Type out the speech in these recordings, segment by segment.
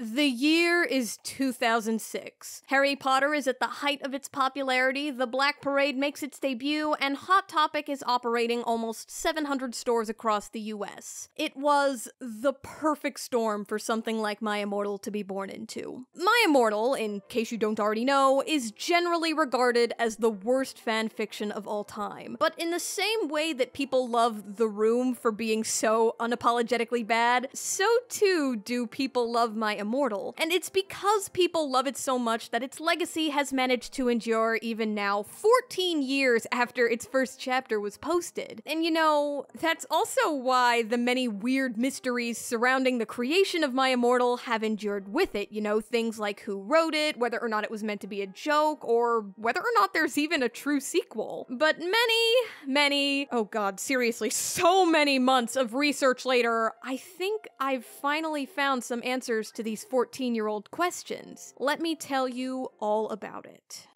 The year is 2006. Harry Potter is at the height of its popularity, the Black Parade makes its debut, and Hot Topic is operating almost 700 stores across the US. It was the perfect storm for something like My Immortal to be born into. My Immortal, in case you don't already know, is generally regarded as the worst fanfiction of all time. But in the same way that people love The Room for being so unapologetically bad, so too do people love My Immortal. And it's because people love it so much that its legacy has managed to endure even now, 14 years after its first chapter was posted. And you know, that's also why the many weird mysteries surrounding the creation of My Immortal have endured with it. You know, things like who wrote it, whether or not it was meant to be a joke, or whether or not there's even a true sequel. But many, oh god, seriously, so many months of research later, I think I've finally found some answers to these 14-year-old questions. Let me tell you all about it.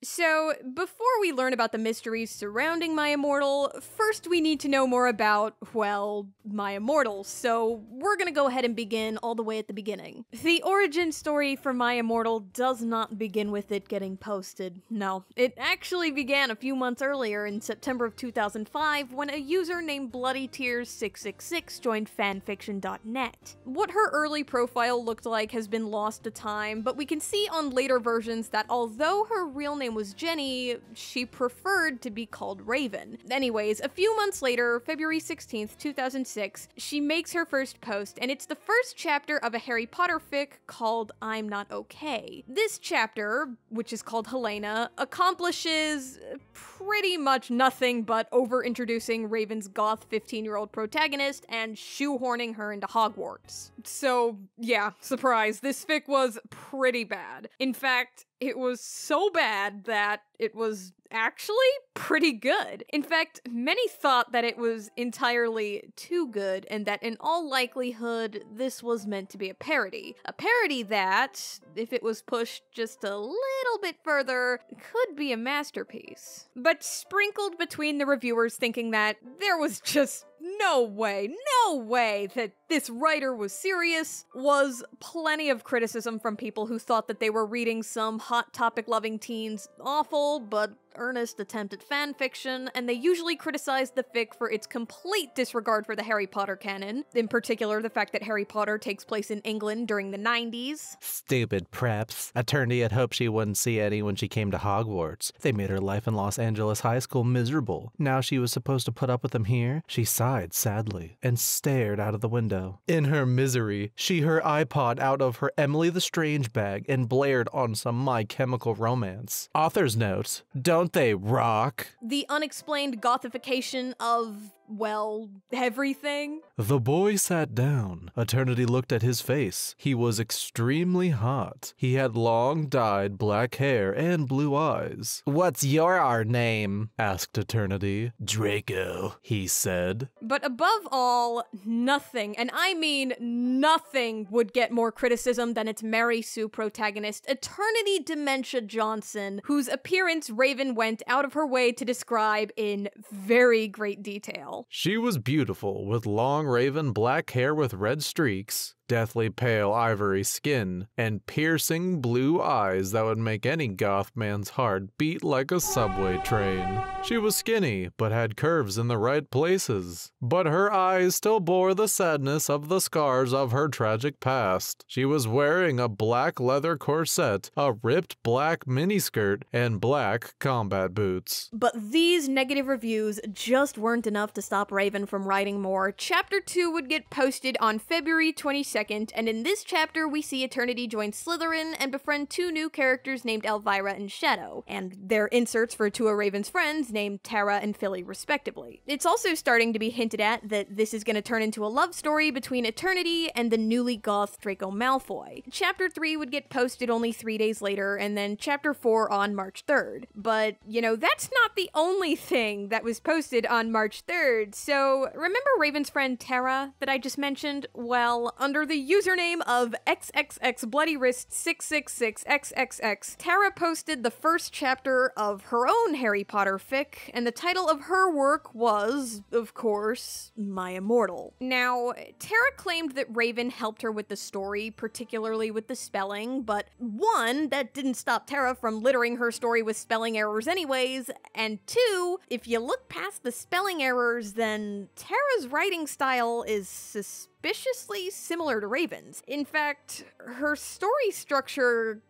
So, before we learn about the mysteries surrounding My Immortal, first we need to know more about, well, My Immortal, so we're gonna go ahead and begin all the way at the beginning. The origin story for My Immortal does not begin with it getting posted, no. It actually began a few months earlier in September of 2005 when a user named BloodyTears666 joined fanfiction.net. What her early profile looked like has been lost to time, but we can see on later versions that although her real name was Jenny, she preferred to be called Raven. Anyways, a few months later, February 16th, 2006, she makes her first post, and it's the first chapter of a Harry Potter fic called I'm Not Okay. This chapter, which is called Helena, accomplishes pretty much nothing but over-introducing Raven's goth 15-year-old protagonist and shoehorning her into Hogwarts. So, yeah, surprise, this fic was pretty bad. In fact, it was so bad that it was actually pretty good. In fact, many thought that it was entirely too good and that in all likelihood, this was meant to be a parody. A parody that, if it was pushed just a little bit further, could be a masterpiece. But sprinkled between the reviewers thinking that there was just no way that this writer was serious, was plenty of criticism from people who thought that they were reading some Hot Topic loving teens awful but earnest attempt at fanfiction, and they usually criticized the fic for its complete disregard for the Harry Potter canon, in particular the fact that Harry Potter takes place in England during the 90s. Stupid preps. Eternity had hoped she wouldn't see Eddie when she came to Hogwarts. They made her life in Los Angeles high school miserable. Now she was supposed to put up with them here? She sighed sadly and stared out of the window. In her misery, she her iPod out of her Emily the Strange bag and blared on some My Chemical Romance. Author's note, don't they rock? The unexplained gothification of, well, everything. The boy sat down. Eternity looked at his face. He was extremely hot. He had long, dyed black hair and blue eyes. What's your name? Asked Eternity. Draco, he said. But above all, nothing, and I mean nothing, would get more criticism than its Mary Sue protagonist, Eternity Dementia Johnson, whose appearance Raven went out of her way to describe in very great detail. She was beautiful, with long raven black hair with red streaks, deathly pale ivory skin, and piercing blue eyes that would make any goth man's heart beat like a subway train. She was skinny, but had curves in the right places. But her eyes still bore the sadness of the scars of her tragic past. She was wearing a black leather corset, a ripped black miniskirt, and black combat boots. But these negative reviews just weren't enough to stop Raven from writing more. Chapter 2 would get posted on February 22nd, and in this chapter we see Eternity join Slytherin and befriend two new characters named Elvira and Shadow, and their inserts for two of Raven's friends named Tara and Philly respectively. It's also starting to be hinted at that this is going to turn into a love story between Eternity and the newly goth Draco Malfoy. Chapter 3 would get posted only 3 days later, and then Chapter 4 on March 3rd. But, you know, that's not the only thing that was posted on March 3rd, so remember Raven's friend Tara that I just mentioned? Well, under the username of XXXBloodyWrist666XXX, Tara posted the first chapter of her own Harry Potter fic, and the title of her work was, of course, My Immortal. Now, Tara claimed that Raven helped her with the story, particularly with the spelling, but one, that didn't stop Tara from littering her story with spelling errors anyways, and two, if you look past the spelling errors, then Tara's writing style is suspiciously similar to Raven's. In fact, her story structure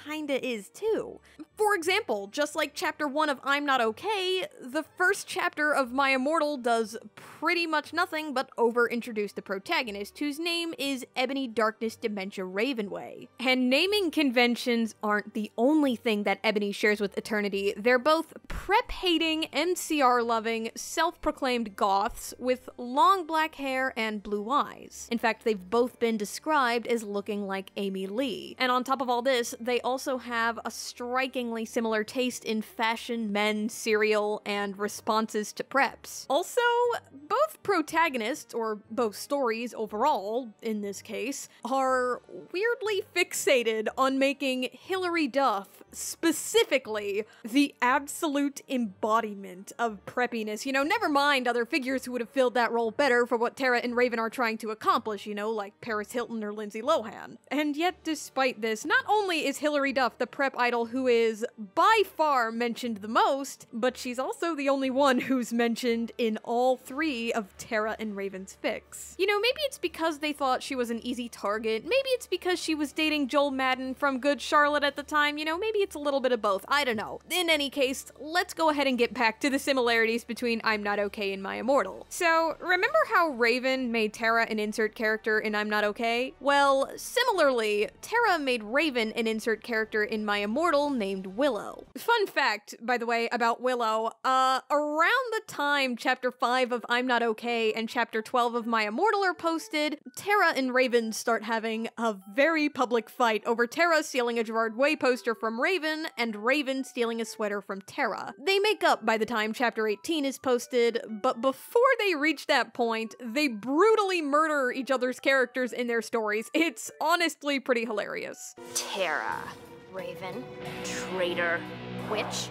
kinda is too. For example, just like chapter 1 of I'm Not Okay, the first chapter of My Immortal does pretty much nothing but over-introduce the protagonist, whose name is Ebony Darkness Dementia Ravenway. And naming conventions aren't the only thing that Ebony shares with Eternity. They're both prep-hating, MCR-loving, self-proclaimed goths with long black hair and blue eyes. In fact, they've both been described as looking like Amy Lee. And on top of all this, they also have a strikingly similar taste in fashion, men, cereal, and responses to preps. Also, both protagonists, or both stories overall, in this case, are weirdly fixated on making Hilary Duff specifically the absolute embodiment of preppiness. You know, never mind other figures who would have filled that role better for what Tara and Raven are trying to accomplish, you know, like Paris Hilton or Lindsay Lohan. And yet, despite this, not only is Hilary Duff the prep idol who is by far mentioned the most, but she's also the only one who's mentioned in all three of Tara and Raven's fics. You know, maybe it's because they thought she was an easy target, maybe it's because she was dating Joel Madden from Good Charlotte at the time, you know, maybe it's a little bit of both, I don't know. In any case, let's go ahead and get back to the similarities between I'm Not Okay and My Immortal. So, remember how Raven made Tara an insert character in I'm Not Okay? Well, similarly, Tara made Raven an insert character in My Immortal named Willow. Fun fact, by the way, about Willow, around the time chapter 5 of I'm Not Okay and chapter 12 of My Immortal are posted, Tara and Raven start having a very public fight over Tara stealing a Gerard Way poster from Raven and Raven stealing a sweater from Tara. They make up by the time chapter 18 is posted, but before they reach that point, they brutally murder each other's characters in their stories. It's honestly pretty hilarious. Tara, Raven, traitor, witch.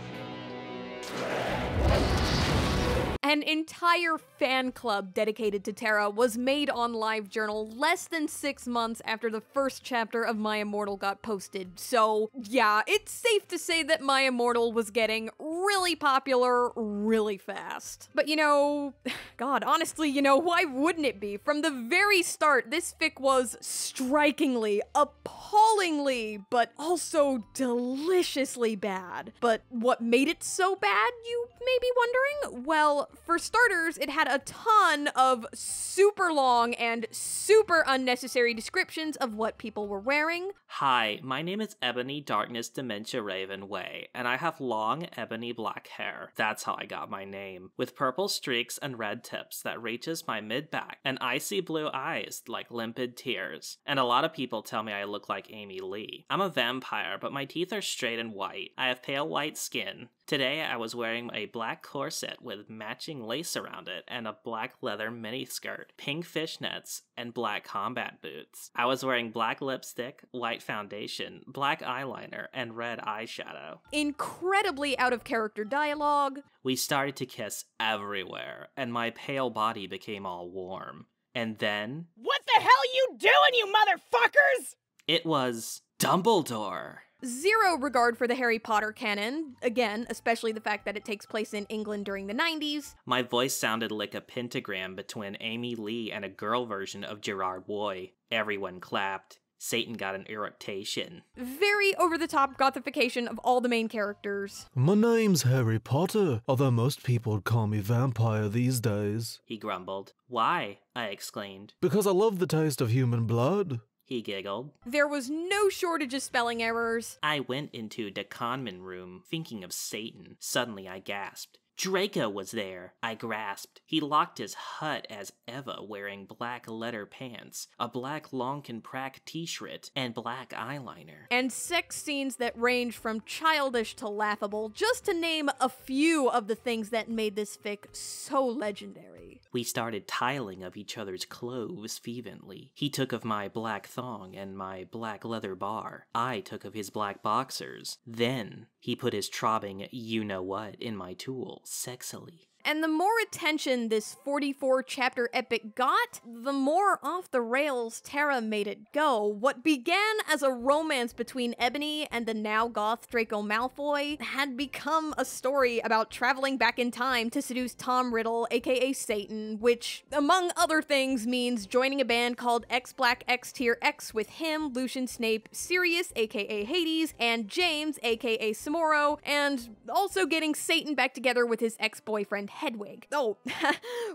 An entire fan club dedicated to Tara was made on LiveJournal less than 6 months after the first chapter of My Immortal got posted. So yeah, it's safe to say that My Immortal was getting really popular really fast. But you know, God, honestly, you know, why wouldn't it be? From the very start, this fic was strikingly, appallingly, but also deliciously bad. But what made it so bad, you may be wondering? Well, for starters, it had a ton of super long and super unnecessary descriptions of what people were wearing. Hi, my name is Ebony Darkness Dementia Ravenway, and I have long ebony black hair. That's how I got my name. With purple streaks and red tips that reaches my mid-back, and icy blue eyes like limpid tears. And a lot of people tell me I look like Amy Lee. I'm a vampire, but my teeth are straight and white. I have pale white skin. Today I was wearing a black corset with matching lace around it and a black leather miniskirt, pink fishnets, and black combat boots. I was wearing black lipstick, white foundation, black eyeliner, and red eyeshadow. Incredibly out of character dialogue. We started to kiss everywhere, and my pale body became all warm. And then... What the hell you doing, you motherfuckers? It was Dumbledore. Zero regard for the Harry Potter canon, again, especially the fact that it takes place in England during the 90s. My voice sounded like a pentagram between Amy Lee and a girl version of Gerard Way. Everyone clapped. Satan got an eructation. Very over-the-top gothification of all the main characters. My name's Harry Potter, although most people would call me vampire these days. He grumbled. Why? I exclaimed. Because I love the taste of human blood. He giggled. There was no shortage of spelling errors. I went into the conman room, thinking of Satan. Suddenly I gasped. Draco was there. I grasped. He locked his hut as Eva, wearing black leather pants, a black Lonkenprack t-shirt, and black eyeliner. And sex scenes that range from childish to laughable, just to name a few of the things that made this fic so legendary. We started tiling of each other's clothes fervently. He took of my black thong and my black leather bar. I took of his black boxers. Then he put his trobbing you-know-what in my tool, sexily. And the more attention this 44-chapter epic got, the more off the rails Tara made it go. What began as a romance between Ebony and the now goth Draco Malfoy had become a story about traveling back in time to seduce Tom Riddle, aka Satan, which, among other things, means joining a band called X Black X Tier X with him, Lucian Snape, Sirius, aka Hades, and James, aka Samoro, and also getting Satan back together with his ex-boyfriend Hedwig. Oh,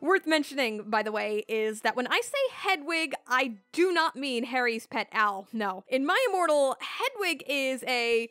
worth mentioning, by the way, is that when I say Hedwig, I do not mean Harry's pet owl. No. In My Immortal, Hedwig is a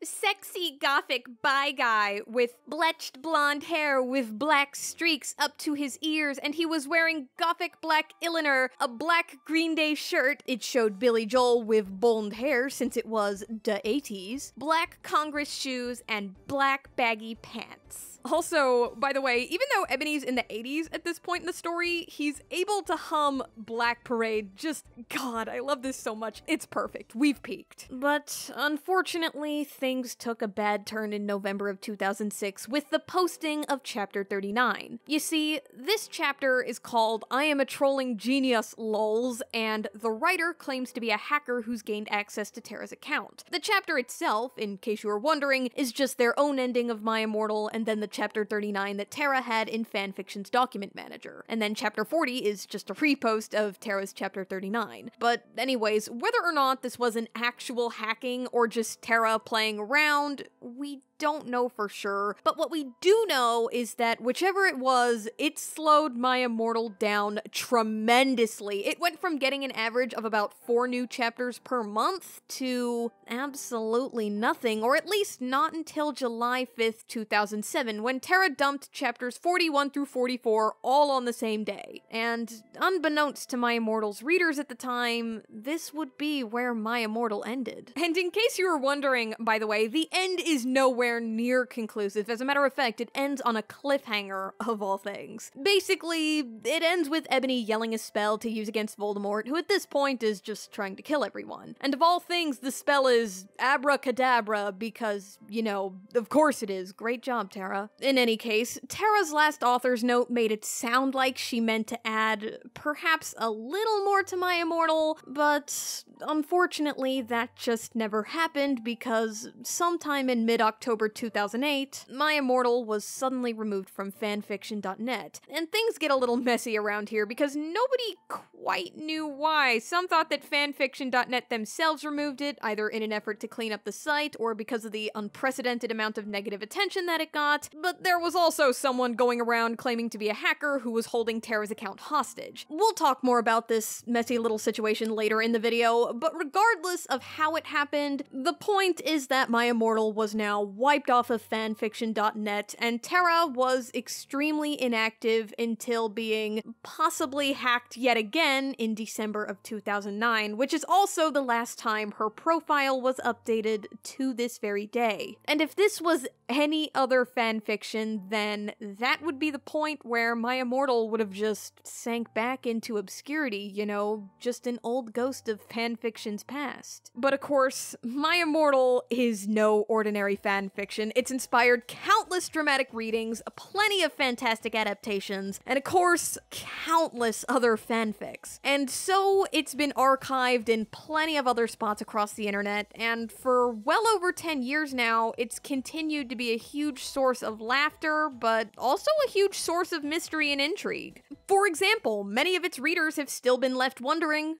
sexy gothic bi guy with bleached blonde hair with black streaks up to his ears, and he was wearing gothic black Illiner, a black Green Day shirt. It showed Billy Joel with blonde hair since it was the 80s, black Congress shoes, and black baggy pants. Also, by the way, even though Ebony's in the 80s at this point in the story, he's able to hum Black Parade. Just, God, I love this so much. It's perfect. We've peaked. But unfortunately, things took a bad turn in November of 2006 with the posting of Chapter 39. You see, this chapter is called I Am a Trolling Genius LOLs, and the writer claims to be a hacker who's gained access to Tara's account. The chapter itself, in case you were wondering, is just their own ending of My Immortal, and then the Chapter 39 that Tara had in fanfiction's document manager. And then Chapter 40 is just a repost of Tara's Chapter 39. But anyways, whether or not this was an actual hacking or just Tara playing around, we don't know for sure, but what we do know is that whichever it was, it slowed My Immortal down tremendously. It went from getting an average of about 4 new chapters per month to absolutely nothing, or at least not until July 5th, 2007, when Tara dumped chapters 41 through 44 all on the same day. And unbeknownst to My Immortal's readers at the time, this would be where My Immortal ended. And in case you were wondering, by the way, the end is nowhere near conclusive. As a matter of fact, it ends on a cliffhanger, of all things. Basically, it ends with Ebony yelling a spell to use against Voldemort, who at this point is just trying to kill everyone. And of all things, the spell is abracadabra because, you know, of course it is. Great job, Tara. In any case, Tara's last author's note made it sound like she meant to add perhaps a little more to My Immortal, but unfortunately that just never happened because sometime in mid-October 2008, My Immortal was suddenly removed from fanfiction.net. And things get a little messy around here because nobody quite knew why. Some thought that fanfiction.net themselves removed it, either in an effort to clean up the site or because of the unprecedented amount of negative attention that it got, but there was also someone going around claiming to be a hacker who was holding Tara's account hostage. We'll talk more about this messy little situation later in the video, but regardless of how it happened, the point is that My Immortal was now wiped off of fanfiction.net, and Tara was extremely inactive until being possibly hacked yet again in December of 2009, which is also the last time her profile was updated to this very day. And if this was any other fanfiction, then that would be the point where My Immortal would have just sank back into obscurity, you know, just an old ghost of fanfiction's past. But of course, My Immortal is no ordinary fanfiction. It's inspired countless dramatic readings, plenty of fantastic adaptations, and of course, countless other fanfics. And so it's been archived in plenty of other spots across the internet, and for well over 10 years now, it's continued to be a huge source of laughter, but also a huge source of mystery and intrigue. For example, many of its readers have still been left wondering,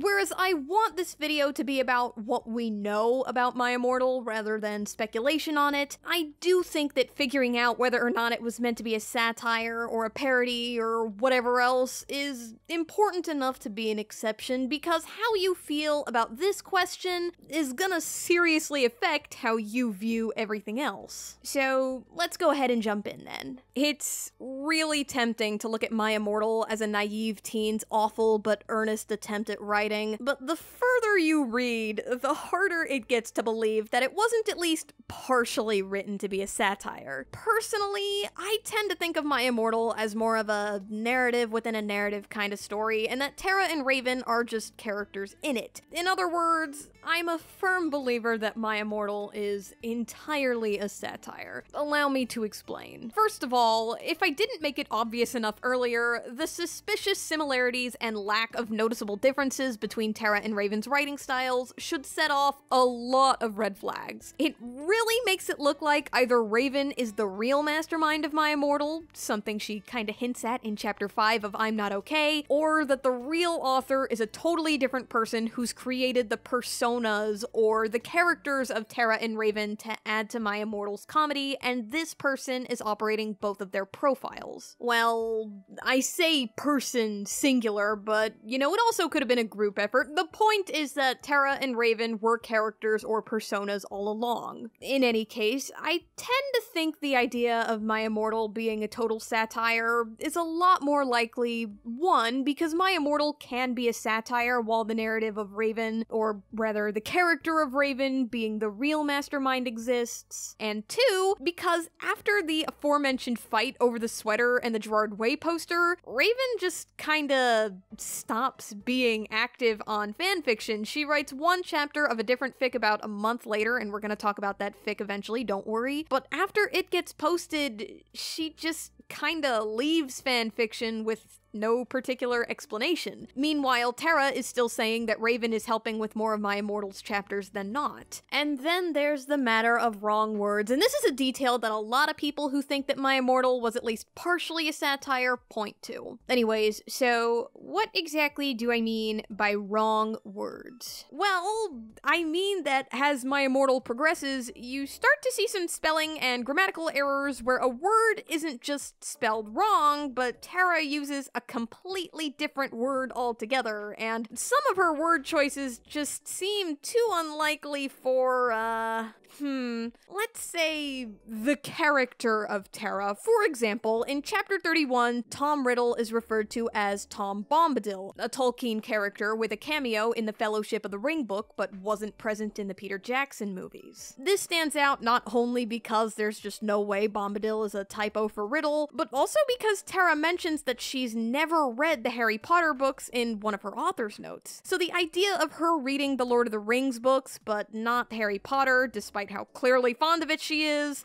whereas I want this video to be about what we know about My Immortal rather than speculation on it, I do think that figuring out whether or not it was meant to be a satire or a parody or whatever else is important enough to be an exception, because how you feel about this question is gonna seriously affect how you view everything else. So let's go ahead and jump in then. It's really tempting to look at My Immortal as a naive teen's awful but earnest attempt at writing, but the further further you read, the harder it gets to believe that it wasn't at least partially written to be a satire. Personally, I tend to think of My Immortal as more of a narrative within a narrative kind of story, and that Tara and Raven are just characters in it. In other words, I'm a firm believer that My Immortal is entirely a satire. Allow me to explain. First of all, if I didn't make it obvious enough earlier, the suspicious similarities and lack of noticeable differences between Tara and Raven's writing styles should set off a lot of red flags. It really makes it look like either Raven is the real mastermind of My Immortal, something she kinda hints at in chapter 5 of I'm Not Okay, or that the real author is a totally different person who's created the personas or the characters of Tara and Raven to add to My Immortal's comedy, and this person is operating both of their profiles. Well, I say person singular, but you know, it also could have been a group effort. The point is that Tara and Raven were characters or personas all along. In any case, I tend to think the idea of My Immortal being a total satire is a lot more likely, one, because My Immortal can be a satire while the narrative of Raven, or rather the character of Raven being the real mastermind exists, and two, because after the aforementioned fight over the sweater and the Gerard Way poster, Raven just kinda stops being active on fanfiction. She writes one chapter of a different fic about a month later, and we're gonna talk about that fic eventually, don't worry, but after it gets posted, she just kinda leaves fanfiction with no particular explanation. Meanwhile, Tara is still saying that Raven is helping with more of My Immortal's chapters than not. And then there's the matter of wrong words, and this is a detail that a lot of people who think that My Immortal was at least partially a satire point to. Anyways, so what exactly do I mean by wrong words? Well, I mean that as My Immortal progresses, you start to see some spelling and grammatical errors where a word isn't just spelled wrong, but Tara uses a completely different word altogether, and some of her word choices just seem too unlikely for, let's say the character of Tara. For example, in chapter 31, Tom Riddle is referred to as Tom Bombadil, a Tolkien character with a cameo in the Fellowship of the Ring book, but wasn't present in the Peter Jackson movies. This stands out not only because there's just no way Bombadil is a typo for Riddle, but also because Tara mentions that she's never read the Harry Potter books in one of her author's notes. So the idea of her reading the Lord of the Rings books, but not Harry Potter, despite how clearly fond of it she is,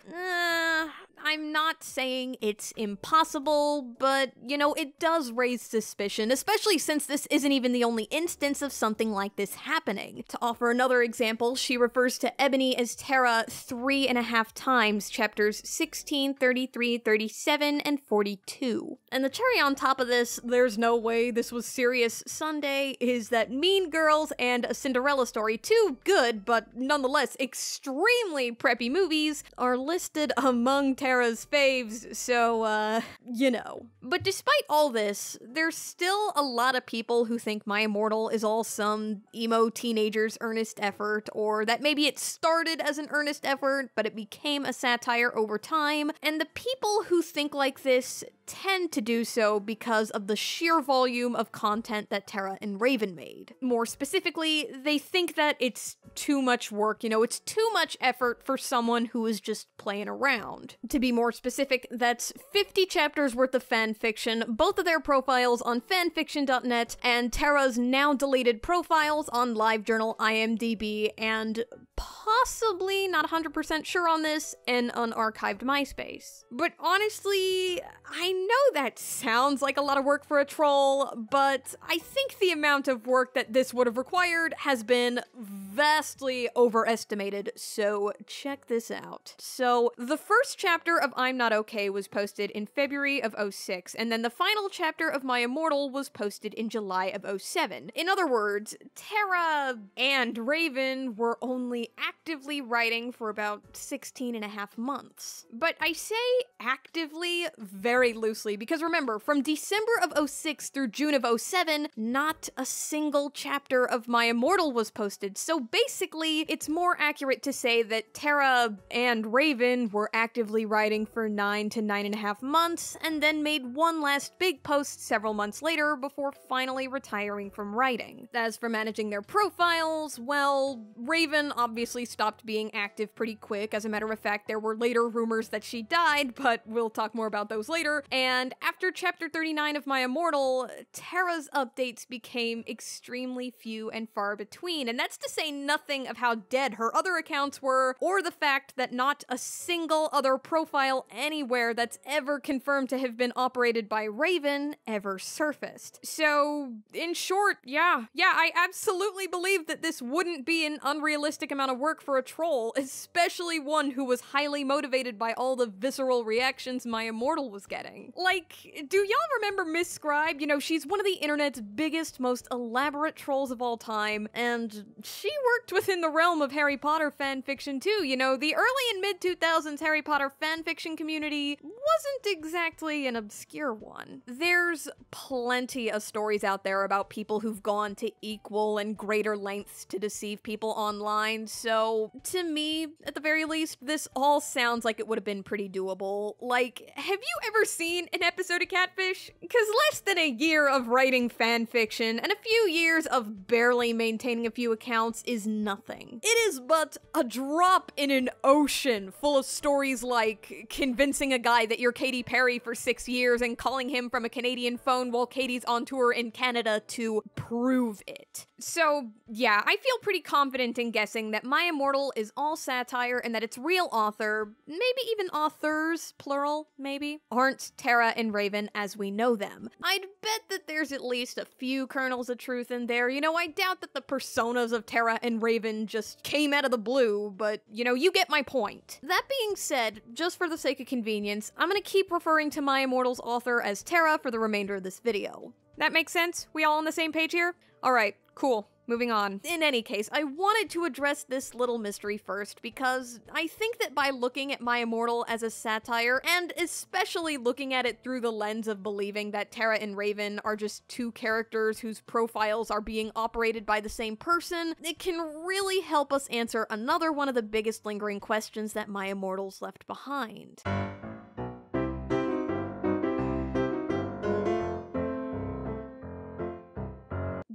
I'm not saying it's impossible, but, you know, it does raise suspicion, especially since this isn't even the only instance of something like this happening. To offer another example, she refers to Ebony as Tara 3.5 times, chapters 16, 33, 37, and 42. And the cherry on top of this, there's no way this was serious Sunday, is that Mean Girls and A Cinderella Story, two good, but nonetheless extremely preppy movies, are listed among Tara's faves, so, you know. But despite all this, there's still a lot of people who think My Immortal is all some emo teenager's earnest effort, or that maybe it started as an earnest effort, but it became a satire over time, and the people who think like this tend to do so because of the sheer volume of content that Tara and Raven made. More specifically, they think that it's too much work, you know, it's too much effort for someone who is just playing around. To be more specific, that's 50 chapters worth of fanfiction, both of their profiles on fanfiction.net, and Tara's now deleted profiles on LiveJournal, IMDb, and possibly, not 100% sure on this, an unarchived MySpace. But honestly, I know that sounds like a lot of work for a troll, but I think the amount of work that this would have required has been vastly overestimated, so check this out. So, the first chapter of I'm Not Okay was posted in February of 06, and then the final chapter of My Immortal was posted in July of 07. In other words, Tara and Raven were only actively writing for about 16.5 months. But I say actively very loosely, because remember, from December of 06 through June of 07, not a single chapter of My Immortal was posted, so basically, it's more accurate to say that Tara and Raven were actively writing for 9 to 9.5 months, and then made one last big post several months later before finally retiring from writing. As for managing their profiles, well, Raven obviously stopped being active pretty quick. As a matter of fact, there were later rumors that she died, but we'll talk more about those later. And after chapter 39 of My Immortal, Tara's updates became extremely few and far between, and that's to say nothing of how dead her other accounts were, or the fact that not a single other profile anywhere that's ever confirmed to have been operated by Raven ever surfaced. So, in short, yeah, I absolutely believe that this wouldn't be an unrealistic amount of work for a troll, especially one who was highly motivated by all the visceral reactions My Immortal was getting. Like, do y'all remember Miss Scribe? You know, she's one of the internet's biggest, most elaborate trolls of all time, and she worked within the realm of Harry Potter fanfiction too. You know, the early and mid-2000s Harry Potter fanfiction community wasn't exactly an obscure one. There's plenty of stories out there about people who've gone to equal and greater lengths to deceive people online, so to me, at the very least, this all sounds like it would have been pretty doable. Like, have you ever seen an episode of Catfish? Because less than a year of writing fanfiction and a few years of barely maintaining a few accounts is nothing. It is but a drop in an ocean full of stories like convincing a guy that you're Katy Perry for 6 years and calling him from a Canadian phone while Katie's on tour in Canada to prove it. So, yeah, I feel pretty confident in guessing that My Immortal is all satire and that its real author, maybe even authors, plural, maybe, aren't Tara and Raven as we know them. I'd bet that there's at least a few kernels of truth in there. You know, I doubt that the personas of Tara and Raven just came out of the blue, but, you know, you get my point. That being said, just for the sake of convenience, I'm gonna keep referring to My Immortal's author as Tara for the remainder of this video. That makes sense? We all on the same page here? Alright, cool. Moving on. In any case, I wanted to address this little mystery first because I think that by looking at My Immortal as a satire, and especially looking at it through the lens of believing that Tara and Raven are just two characters whose profiles are being operated by the same person, it can really help us answer another one of the biggest lingering questions that My Immortal's left behind.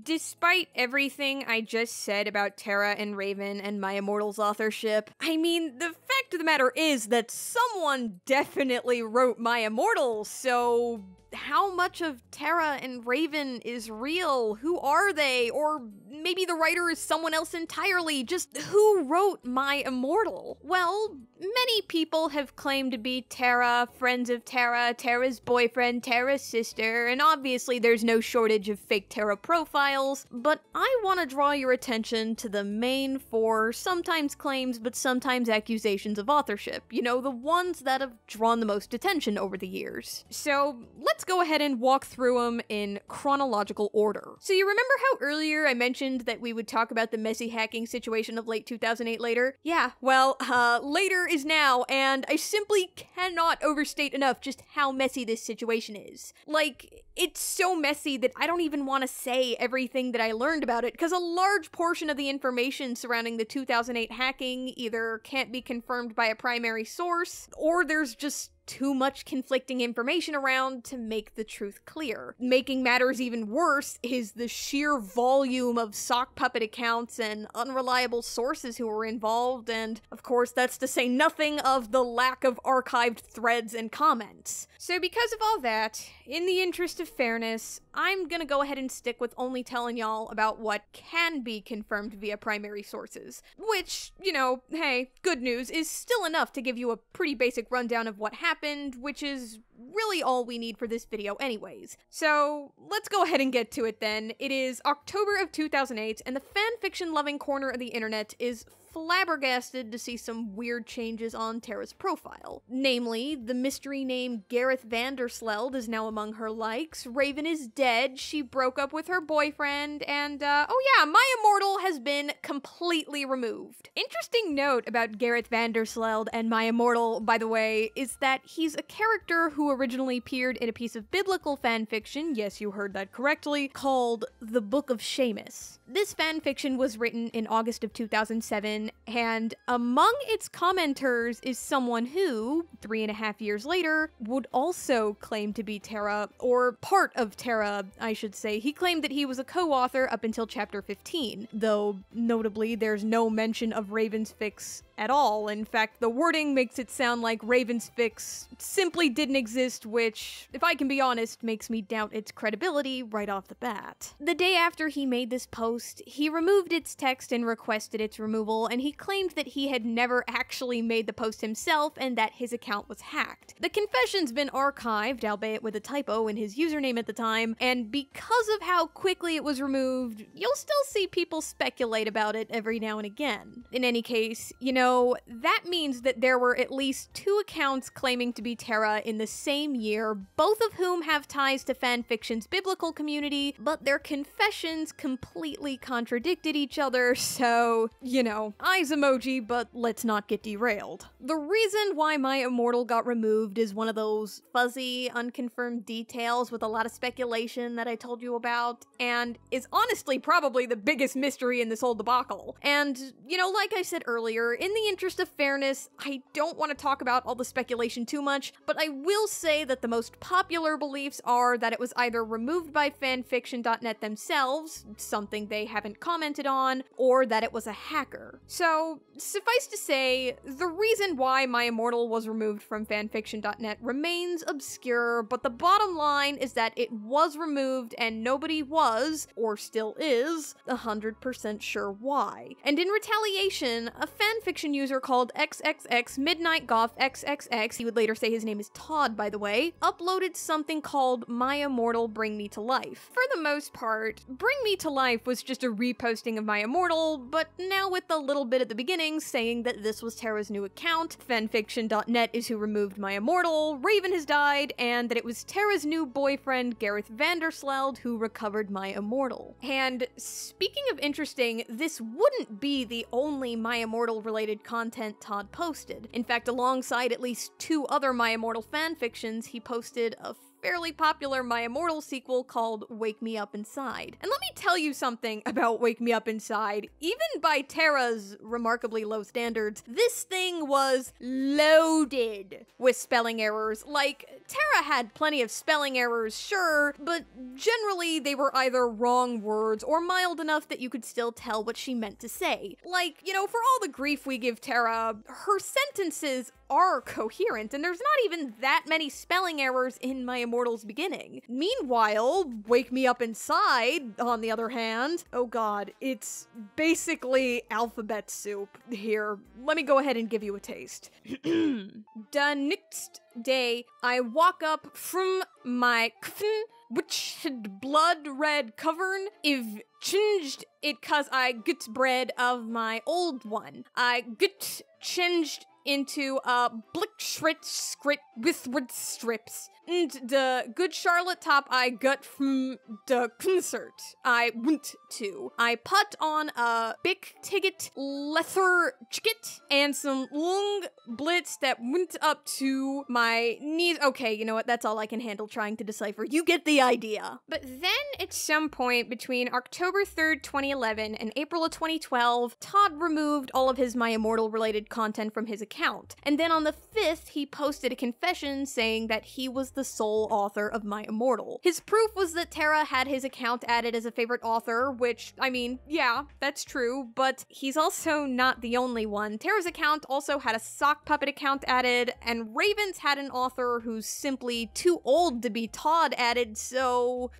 Despite everything I just said about Tara and Raven and My Immortal's authorship, I mean, the fact of the matter is that someone definitely wrote My Immortal, so how much of Tara and Raven is real? Who are they? Or maybe the writer is someone else entirely. Just who wrote My Immortal? Well, many people have claimed to be Tara, friends of Tara, Tara's boyfriend, Tara's sister, and obviously there's no shortage of fake Tara profiles, but I want to draw your attention to the main four, sometimes claims, but sometimes accusations of authorship. You know, the ones that have drawn the most attention over the years. So, let's go ahead and walk through them in chronological order. So you remember how earlier I mentioned that we would talk about the messy hacking situation of late 2008 later? Yeah, well, later is now, and I simply cannot overstate enough just how messy this situation is. Like, it's so messy that I don't even want to say everything that I learned about it, because a large portion of the information surrounding the 2008 hacking either can't be confirmed by a primary source, or there's just too much conflicting information around to make the truth clear. Making matters even worse is the sheer volume of sock puppet accounts and unreliable sources who were involved, and of course that's to say nothing of the lack of archived threads and comments. So because of all that, in the interest of fairness, I'm gonna go ahead and stick with only telling y'all about what can be confirmed via primary sources, which, you know, hey, good news, is still enough to give you a pretty basic rundown of what happened, which is really all we need for this video anyways. So let's go ahead and get to it then. It is October of 2008, and the fanfiction loving corner of the internet is flabbergasted to see some weird changes on Tara's profile. Namely, the mystery name Gareth Vandersleld is now among her likes, Raven is dead, she broke up with her boyfriend, and oh yeah, My Immortal has been completely removed. Interesting note about Gareth Vandersleld and My Immortal, by the way, is that he's a character who originally appeared in a piece of biblical fanfiction, yes, you heard that correctly, called The Book of Seamus. This fanfiction was written in August of 2007, and among its commenters is someone who, 3.5 years later, would also claim to be Tara, or part of Tara, I should say. He claimed that he was a co-author up until chapter 15, though notably there's no mention of Raven's fics at all. In fact, the wording makes it sound like Raven's fics simply didn't exist, which, if I can be honest, makes me doubt its credibility right off the bat. The day after he made this post, he removed its text and requested its removal, and he claimed that he had never actually made the post himself and that his account was hacked. The confession's been archived, albeit with a typo in his username at the time, and because of how quickly it was removed, you'll still see people speculate about it every now and again. In any case, you know, that means that there were at least 2 accounts claiming to be Tara in the same year, both of whom have ties to fanfiction's biblical community, but their confessions completely contradicted each other, so, you know, eyes emoji, but let's not get derailed. The reason why My Immortal got removed is one of those fuzzy, unconfirmed details with a lot of speculation that I told you about, and is honestly probably the biggest mystery in this whole debacle. And, you know, like I said earlier, in the interest of fairness, I don't want to talk about all the speculation too much, but I will say that the most popular beliefs are that it was either removed by fanfiction.net themselves, something they haven't commented on, or that it was a hacker. So, suffice to say, the reason why My Immortal was removed from fanfiction.net remains obscure, but the bottom line is that it was removed and nobody was, or still is, 100% sure why. And in retaliation, a fanfiction user called XXX Midnight Goth XXX, he would later say his name is Todd, by the way, uploaded something called My Immortal Bring Me to Life. For the most part, Bring Me to Life was just a reposting of My Immortal, but now with a little bit at the beginning saying that this was Tara's new account, fanfiction.net is who removed My Immortal, Raven has died, and that it was Tara's new boyfriend Gareth Vandersleld who recovered My Immortal. And speaking of interesting, this wouldn't be the only My Immortal related content Todd posted. In fact, alongside at least 2 other My Immortal fanfictions, he posted a fairly popular My Immortal sequel called Wake Me Up Inside. And let me tell you something about Wake Me Up Inside. Even by Tara's remarkably low standards, this thing was loaded with spelling errors. Like, Tara had plenty of spelling errors, sure, but generally they were either wrong words or mild enough that you could still tell what she meant to say. Like, you know, for all the grief we give Tara, her sentences are coherent, and there's not even that many spelling errors in My Immortal's beginning. Meanwhile, Wake Me Up Inside, on the other hand, oh god, it's basically alphabet soup. Here, let me go ahead and give you a taste. The next day, I walk up from my coffin, which had blood red covern, if changed it cause I get bread of my old one. I get changed into a blick shrit script with wood strips. And the good Charlotte top I got from the concert I went to. I put on a big ticket leather jacket and some long blitz that went up to my knees. Okay, you know what? That's all I can handle trying to decipher. You get the idea. But then at some point between October 3rd, 2011 and April of 2012, Todd removed all of his My Immortal related content from his account. And then on the 5th, he posted a confession saying that he was the sole author of My Immortal. His proof was that Tara had his account added as a favorite author, which, I mean, yeah, that's true, but he's also not the only one. Tara's account also had a sock puppet account added, and Raven's had an author who's simply too old to be Todd added, so...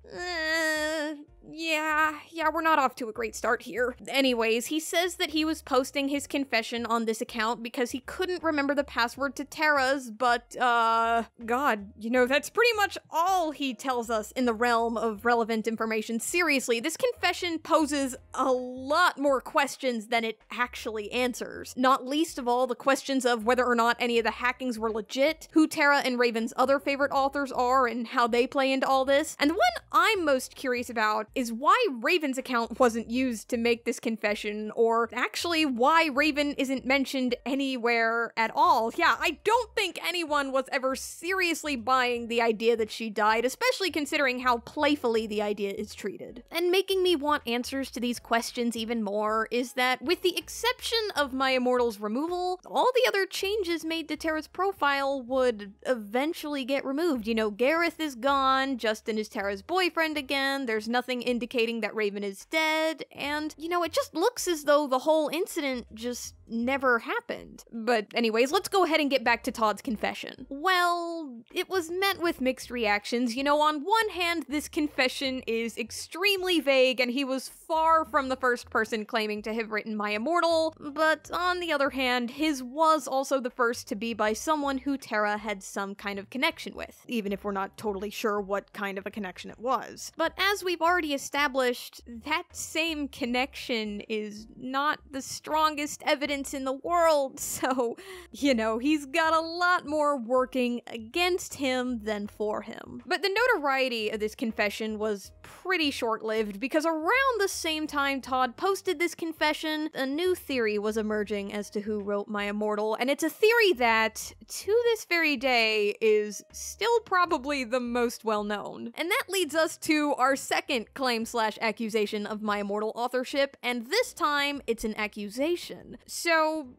Yeah, we're not off to a great start here. Anyways, he says that he was posting his confession on this account because he couldn't remember the password to Terra's, but, God, you know, that's pretty much all he tells us in the realm of relevant information. Seriously, this confession poses a lot more questions than it actually answers. Not least of all the questions of whether or not any of the hackings were legit, who Terra and Raven's other favorite authors are, and how they play into all this. And the one I'm most curious about is why Raven's account wasn't used to make this confession, or actually why Raven isn't mentioned anywhere at all. Yeah, I don't think anyone was ever seriously buying the idea that she died, especially considering how playfully the idea is treated. And making me want answers to these questions even more is that, with the exception of My Immortal's removal, all the other changes made to Terra's profile would eventually get removed. You know, Gareth is gone, Justin is Terra's boyfriend again, there's nothing indicating that Raven is dead, and, you know, it just looks as though the whole incident just never happened. But anyways, let's go ahead and get back to Todd's confession. Well, it was met with mixed reactions. You know, on one hand, this confession is extremely vague, and he was far from the first person claiming to have written My Immortal, but on the other hand, his was also the first to be by someone who Terra had some kind of connection with, even if we're not totally sure what kind of a connection it was. But as we've already established, that same connection is not the strongest evidence in the world, so, you know, he's got a lot more working against him than for him. But the notoriety of this confession was pretty short-lived, because around the same time Todd posted this confession, a new theory was emerging as to who wrote My Immortal, and it's a theory that, to this very day, is still probably the most well-known. And that leads us to our second claim/accusation of My Immortal authorship, and this time, it's an accusation. So,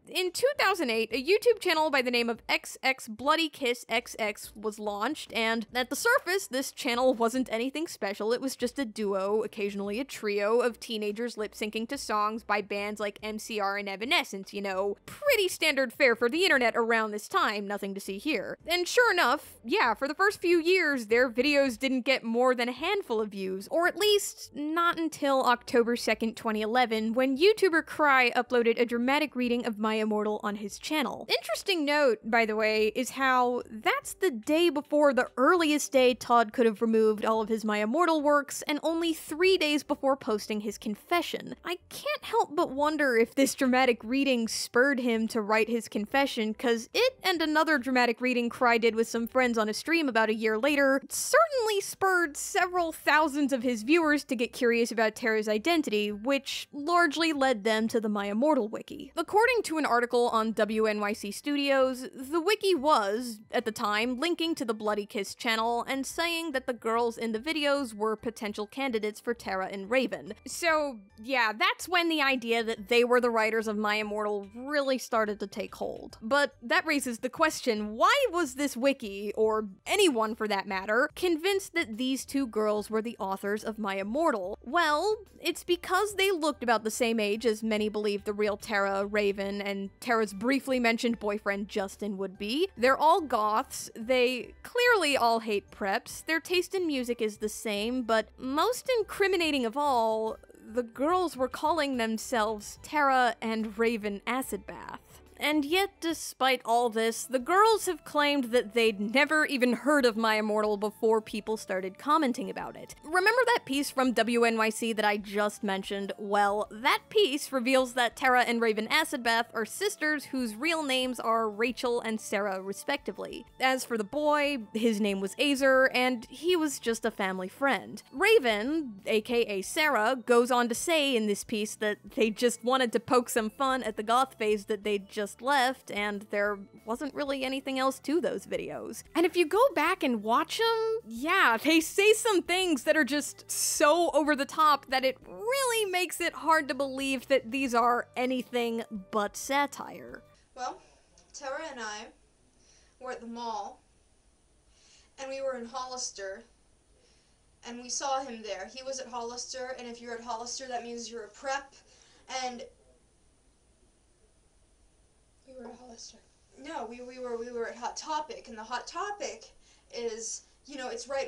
in 2008, a YouTube channel by the name of XX Bloody Kiss XX was launched, and at the surface, this channel wasn't anything special. It was just a duo, occasionally a trio, of teenagers lip-syncing to songs by bands like MCR and Evanescence, you know, pretty standard fare for the internet around this time, nothing to see here. And sure enough, yeah, for the first few years, their videos didn't get more than a handful of views, or at least not until October 2nd, 2011, when YouTuber Cry uploaded a dramatic reading of My Immortal on his channel. Interesting note, by the way, is how that's the day before the earliest day Todd could have removed all of his My Immortal works, and only 3 days before posting his confession. I can't help but wonder if this dramatic reading spurred him to write his confession, cause it and another dramatic reading Cry did with some friends on a stream about a year later certainly spurred several thousands of his viewers to get curious about Terra's identity, which largely led them to the My Immortal wiki. According to an article on WNYC Studios, the wiki was, at the time, linking to the Bloody Kiss channel and saying that the girls in the videos were potential candidates for Terra and Raven. So, yeah, that's when the idea that they were the writers of My Immortal really started to take hold. But that raises the question, why was this wiki, or anyone for that matter, convinced that these two girls were the authors of My Immortal? Well, it's because they looked about the same age as many believed the real Terra, Raven, and Terra's briefly mentioned boyfriend Justin would be. They're all goths, they clearly all hate preps, their taste in music is the same, but most incriminating of all, the girls were calling themselves Terra and Raven Acid Bath. And yet, despite all this, the girls have claimed that they'd never even heard of My Immortal before people started commenting about it. Remember that piece from WNYC that I just mentioned? Well, that piece reveals that Terra and Raven Acid Bath are sisters whose real names are Rachel and Sarah, respectively. As for the boy, his name was Azer, and he was just a family friend. Raven, aka Sarah, goes on to say in this piece that they just wanted to poke some fun at the goth phase that they'd just left, and there wasn't really anything else to those videos. And if you go back and watch them, yeah, they say some things that are just so over the top that it really makes it hard to believe that these are anything but satire. Well, Terra and I were at the mall, and we were in Hollister, and we saw him there. He was at Hollister, and if you're at Hollister, that means you're a prep, and we were at Hollister. No, we were at Hot Topic, and the Hot Topic is you know, it's right,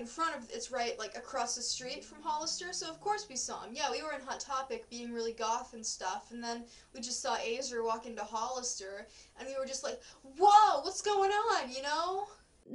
like, across the street from Hollister, so of course we saw him. Yeah, we were in Hot Topic being really goth and stuff, and then we just saw Azer walk into Hollister, and we were just like, whoa, what's going on, you know?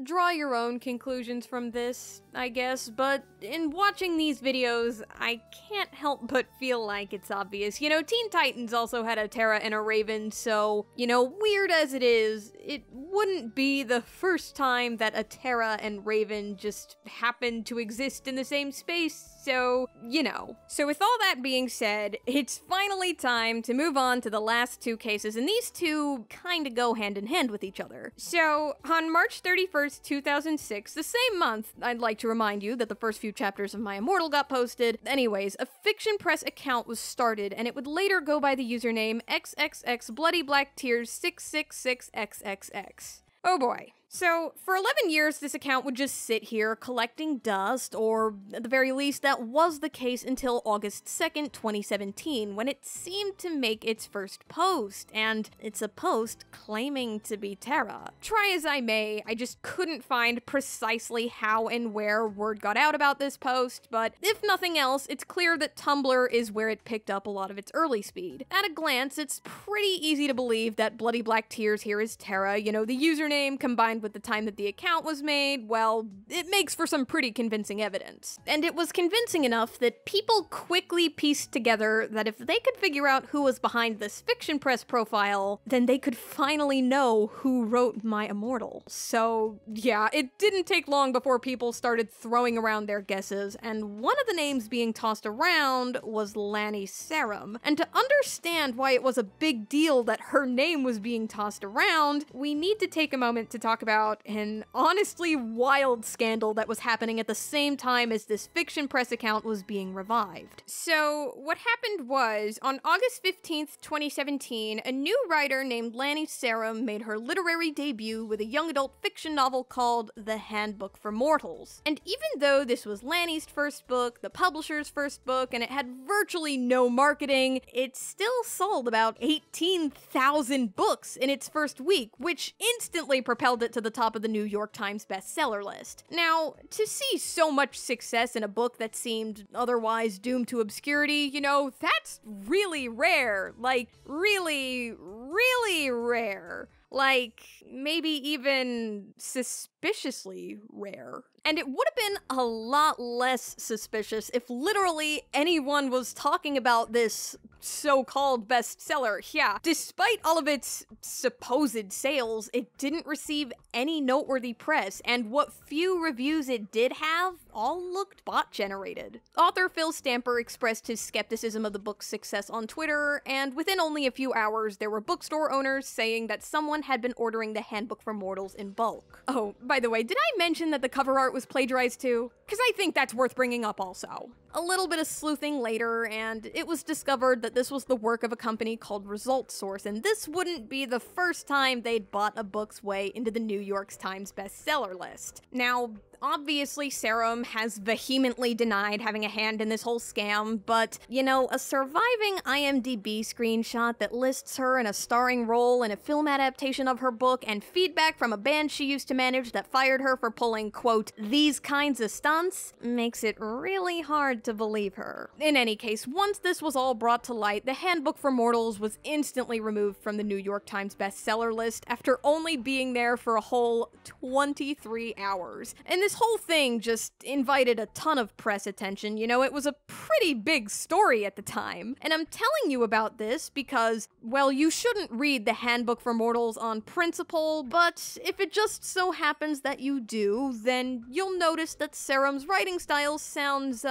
Draw your own conclusions from this, I guess, but in watching these videos, I can't help but feel like it's obvious. You know, Teen Titans also had a Terra and a Raven, so, you know, weird as it is, it wouldn't be the first time that a Terra and Raven just happened to exist in the same space, so, you know. So with all that being said, it's finally time to move on to the last two cases, and these two kinda go hand in hand with each other. So, on March 31st, 2006, the same month, I'd like to remind you that the first few chapters of My Immortal got posted. Anyways, a Fiction Press account was started, and it would later go by the username XXXBloodyBlackTears666XXX. Oh boy. So, for 11 years, this account would just sit here collecting dust, or at the very least, that was the case until August 2nd, 2017, when it seemed to make its first post, and it's a post claiming to be Terra. Try as I may, I just couldn't find precisely how and where word got out about this post, but if nothing else, it's clear that Tumblr is where it picked up a lot of its early speed. At a glance, it's pretty easy to believe that Bloody Black Tears here is Terra, you know, the username combined with the time that the account was made, well, it makes for some pretty convincing evidence. And it was convincing enough that people quickly pieced together that if they could figure out who was behind this Fiction Press profile, then they could finally know who wrote My Immortal. So, yeah, it didn't take long before people started throwing around their guesses, and one of the names being tossed around was Lanny Serum. And to understand why it was a big deal that her name was being tossed around, we need to take a moment to talk about an honestly wild scandal that was happening at the same time as this Fiction Press account was being revived. So, what happened was, on August 15th, 2017, a new writer named Lanny Serum made her literary debut with a young adult fiction novel called The Handbook for Mortals. And even though this was Lanny's first book, the publisher's first book, and it had virtually no marketing, it still sold about 18,000 books in its first week, which instantly propelled it to the top of the New York Times bestseller list. Now, to see so much success in a book that seemed otherwise doomed to obscurity, you know, that's really rare. Like, really, really rare. Like, maybe even suspiciously rare. And it would have been a lot less suspicious if literally anyone was talking about this so-called bestseller. Yeah, despite all of its supposed sales, it didn't receive any noteworthy press, and what few reviews it did have all looked bot-generated. Author Phil Stamper expressed his skepticism of the book's success on Twitter, and within only a few hours, there were bookstore owners saying that someone had been ordering the Handbook for Mortals in bulk. Oh, by the way, did I mention that the cover art was plagiarized too? Because I think that's worth bringing up also. A little bit of sleuthing later, and it was discovered that this was the work of a company called Result Source, and this wouldn't be the first time they'd bought a book's way into the New York Times bestseller list. Now, obviously, Serum has vehemently denied having a hand in this whole scam, but, you know, a surviving IMDb screenshot that lists her in a starring role in a film adaptation of her book and feedback from a band she used to manage that fired her for pulling, quote, these kinds of stunts, makes it really hard to believe her. In any case, once this was all brought to light, the Handbook for Mortals was instantly removed from the New York Times bestseller list after only being there for a whole 23 hours. And this whole thing just invited a ton of press attention. You know, it was a pretty big story at the time. And I'm telling you about this because, well, you shouldn't read the Handbook for Mortals on principle, but if it just so happens that you do, then you'll notice that Serum's writing style sounds,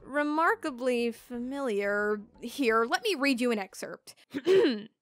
remarkably familiar. Here, let me read you an excerpt.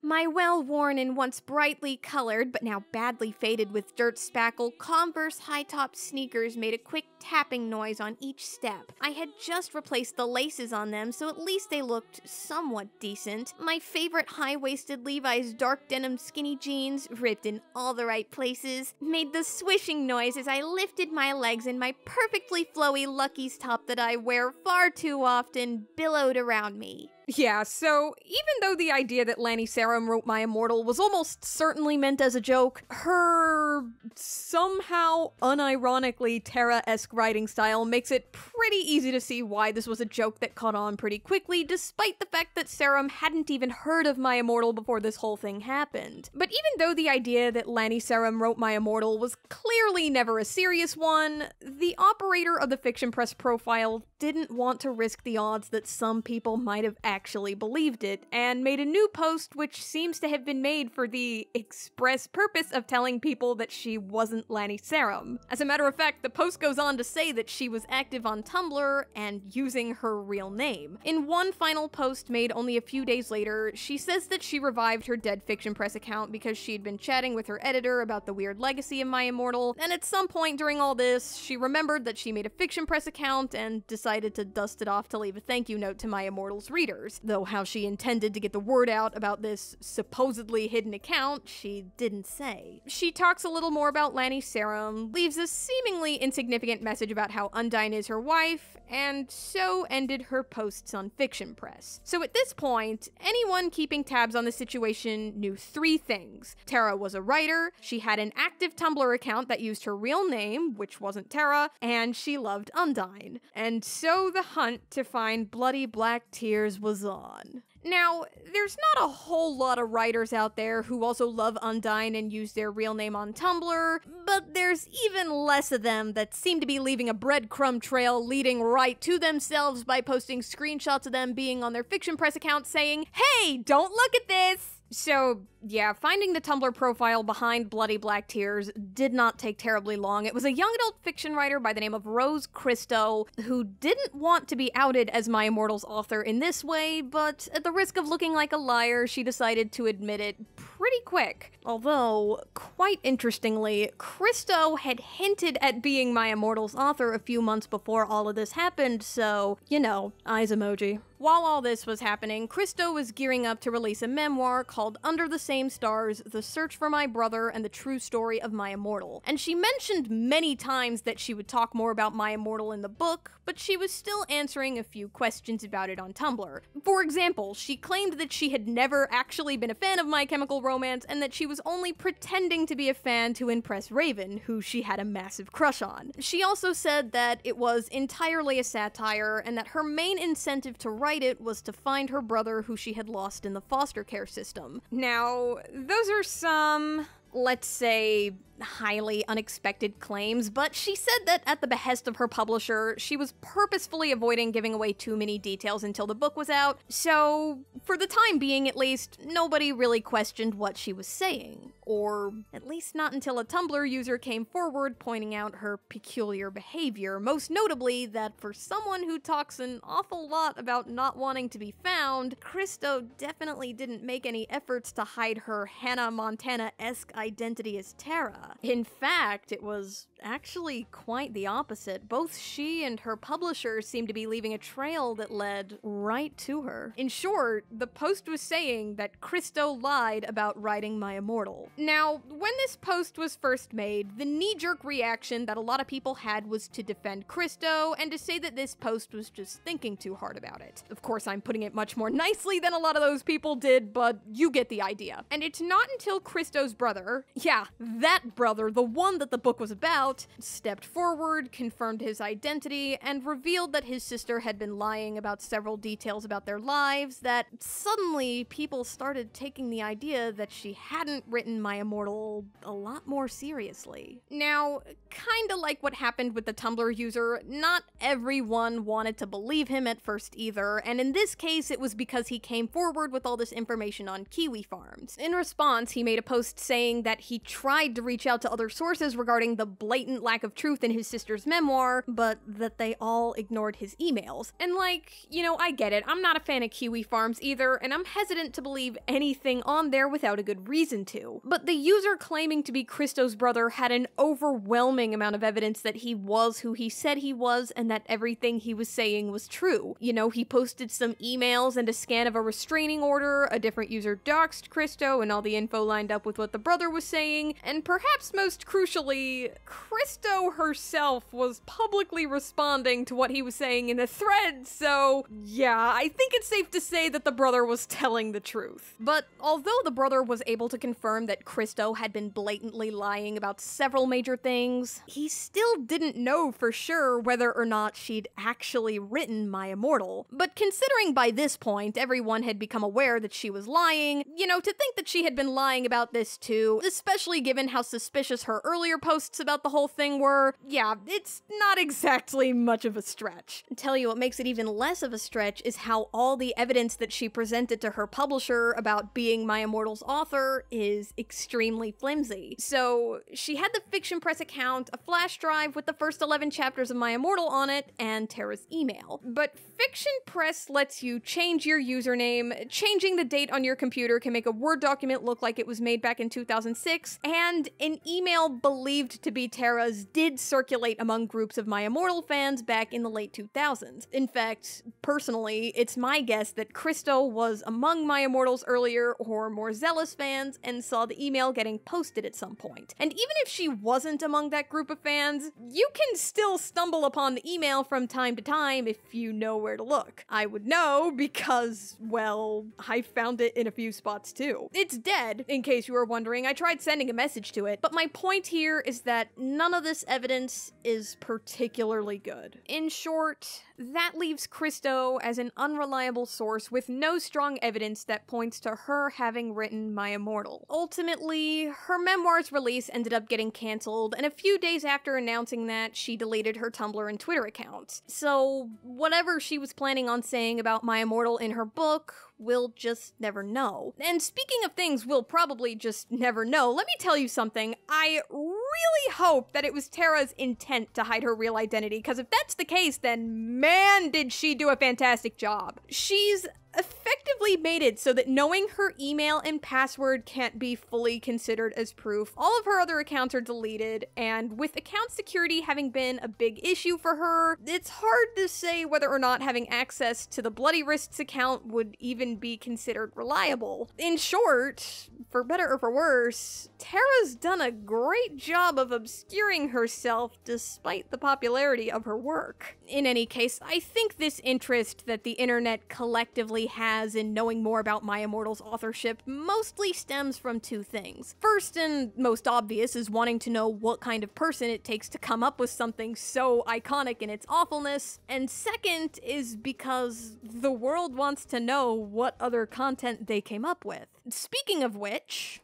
My well-worn and once brightly colored, but now badly faded with dirt spackle, Converse high-top sneakers made a quick tapping noise on each step. I had just replaced the laces on them, so at least they looked somewhat decent. My favorite high-waisted Levi's dark denim skinny jeans, ripped in all the right places, made the swishing noise as I lifted my legs, and my perfectly flowy Lucky's top that I wear far too often billowed around me. Yeah, so even though the idea that Lanny Serum wrote My Immortal was almost certainly meant as a joke, her somehow unironically Terra-esque writing style makes it pretty easy to see why this was a joke that caught on pretty quickly, despite the fact that Serum hadn't even heard of My Immortal before this whole thing happened. But even though the idea that Lanny Serum wrote My Immortal was clearly never a serious one, the operator of the fiction press profile didn't want to risk the odds that some people might have actually believed it, and made a new post which seems to have been made for the express purpose of telling people that she wasn't Lanny Serum. As a matter of fact, the post goes on to say that she was active on Tumblr and using her real name. In one final post made only a few days later, she says that she revived her dead fiction press account because she'd been chatting with her editor about the weird legacy of My Immortal, and at some point during all this, she remembered that she made a fiction press account and decided to dust it off to leave a thank you note to My Immortal's readers, though how she intended to get the word out about this supposedly hidden account, she didn't say. She talks a little more about Lanny Serum, leaves a seemingly insignificant message about how Undyne is her wife, and so ended her posts on Fiction Press. So at this point, anyone keeping tabs on the situation knew three things. Terra was a writer, she had an active Tumblr account that used her real name, which wasn't Terra, and she loved Undyne. And so the hunt to find bloody black tears was on. Now, there's not a whole lot of writers out there who also love Undyne and use their real name on Tumblr, but there's even less of them that seem to be leaving a breadcrumb trail leading right to themselves by posting screenshots of them being on their fiction press account saying, "Hey, don't look at this!" So, yeah, finding the Tumblr profile behind Bloody Black Tears did not take terribly long. It was a young adult fiction writer by the name of Rose Christo, who didn't want to be outed as My Immortal's author in this way, but at the risk of looking like a liar, she decided to admit it pretty quick. Although, quite interestingly, Christo had hinted at being My Immortal's author a few months before all of this happened, so, you know, eyes emoji. While all this was happening, Christo was gearing up to release a memoir called Under the Same Stars, The Search for My Brother and the True Story of My Immortal. And she mentioned many times that she would talk more about My Immortal in the book, but she was still answering a few questions about it on Tumblr. For example, she claimed that she had never actually been a fan of My Chemical Romance and that she was only pretending to be a fan to impress Raven, who she had a massive crush on. She also said that it was entirely a satire and that her main incentive to write it was to find her brother who she had lost in the foster care system. Now, those are some, let's say, highly unexpected claims, but she said that at the behest of her publisher, she was purposefully avoiding giving away too many details until the book was out, so for the time being at least, nobody really questioned what she was saying. Or at least not until a Tumblr user came forward pointing out her peculiar behavior, most notably that for someone who talks an awful lot about not wanting to be found, Christo definitely didn't make any efforts to hide her Hannah Montana-esque identity as Terra. In fact, it was actually quite the opposite. Both she and her publisher seemed to be leaving a trail that led right to her. In short, the post was saying that Christo lied about writing My Immortal. Now, when this post was first made, the knee-jerk reaction that a lot of people had was to defend Christo and to say that this post was just thinking too hard about it. Of course, I'm putting it much more nicely than a lot of those people did, but you get the idea. And it's not until Christo's brother, yeah, that brother, the one that the book was about, stepped forward, confirmed his identity, and revealed that his sister had been lying about several details about their lives, that suddenly people started taking the idea that she hadn't written My Immortal a lot more seriously. Now, kinda like what happened with the Tumblr user, not everyone wanted to believe him at first either, and in this case it was because he came forward with all this information on KIWI farms. In response, he made a post saying that he tried to reach out to other sources regarding the blatant lack of truth in his sister's memoir, but that they all ignored his emails. And like, you know, I get it, I'm not a fan of KIWI farms either, and I'm hesitant to believe anything on there without a good reason to. But the user claiming to be Christo's brother had an overwhelming amount of evidence that he was who he said he was and that everything he was saying was true. You know, he posted some emails and a scan of a restraining order, a different user doxed Christo and all the info lined up with what the brother was saying, and perhaps perhaps most crucially, Christo herself was publicly responding to what he was saying in the thread, so yeah, I think it's safe to say that the brother was telling the truth. But although the brother was able to confirm that Christo had been blatantly lying about several major things, he still didn't know for sure whether or not she'd actually written My Immortal. But considering by this point everyone had become aware that she was lying, to think that she had been lying about this too, especially given how suspicious her earlier posts about the whole thing were, yeah, it's not exactly much of a stretch. I tell you what makes it even less of a stretch is how all the evidence that she presented to her publisher about being My Immortal's author is extremely flimsy. So she had the Fiction Press account, a flash drive with the first 11 chapters of My Immortal on it, and Tara's email. But Fiction Press lets you change your username, changing the date on your computer can make a Word document look like it was made back in 2006, and an email believed to be Tara's did circulate among groups of My Immortal fans back in the late 2000s. In fact, personally, it's my guess that Christo was among My Immortal's earlier or more zealous fans and saw the email getting posted at some point. And even if she wasn't among that group of fans, you can still stumble upon the email from time to time if you know where to look. I would know because, well, I found it in a few spots too. It's dead, in case you were wondering. I tried sending a message to it, but my point here is that none of this evidence is particularly good. In short, that leaves Christo as an unreliable source with no strong evidence that points to her having written My Immortal. Ultimately, her memoir's release ended up getting cancelled, and a few days after announcing that, she deleted her Tumblr and Twitter accounts. So, whatever she was planning on saying about My Immortal in her book, we'll just never know. And speaking of things we'll probably just never know, let me tell you something. I really hope that it was Tara's intent to hide her real identity, because if that's the case, then man, did she do a fantastic job. She's effectively made it so that knowing her email and password can't be fully considered as proof. All of her other accounts are deleted, and with account security having been a big issue for her, it's hard to say whether or not having access to the Bloody Wrists account would even be considered reliable. In short, for better or for worse, Tara's done a great job of obscuring herself despite the popularity of her work. In any case, I think this interest that the internet collectively has in knowing more about My Immortal's authorship mostly stems from two things. First, and most obvious, is wanting to know what kind of person it takes to come up with something so iconic in its awfulness, and second is because the world wants to know what other content they came up with. Speaking of which...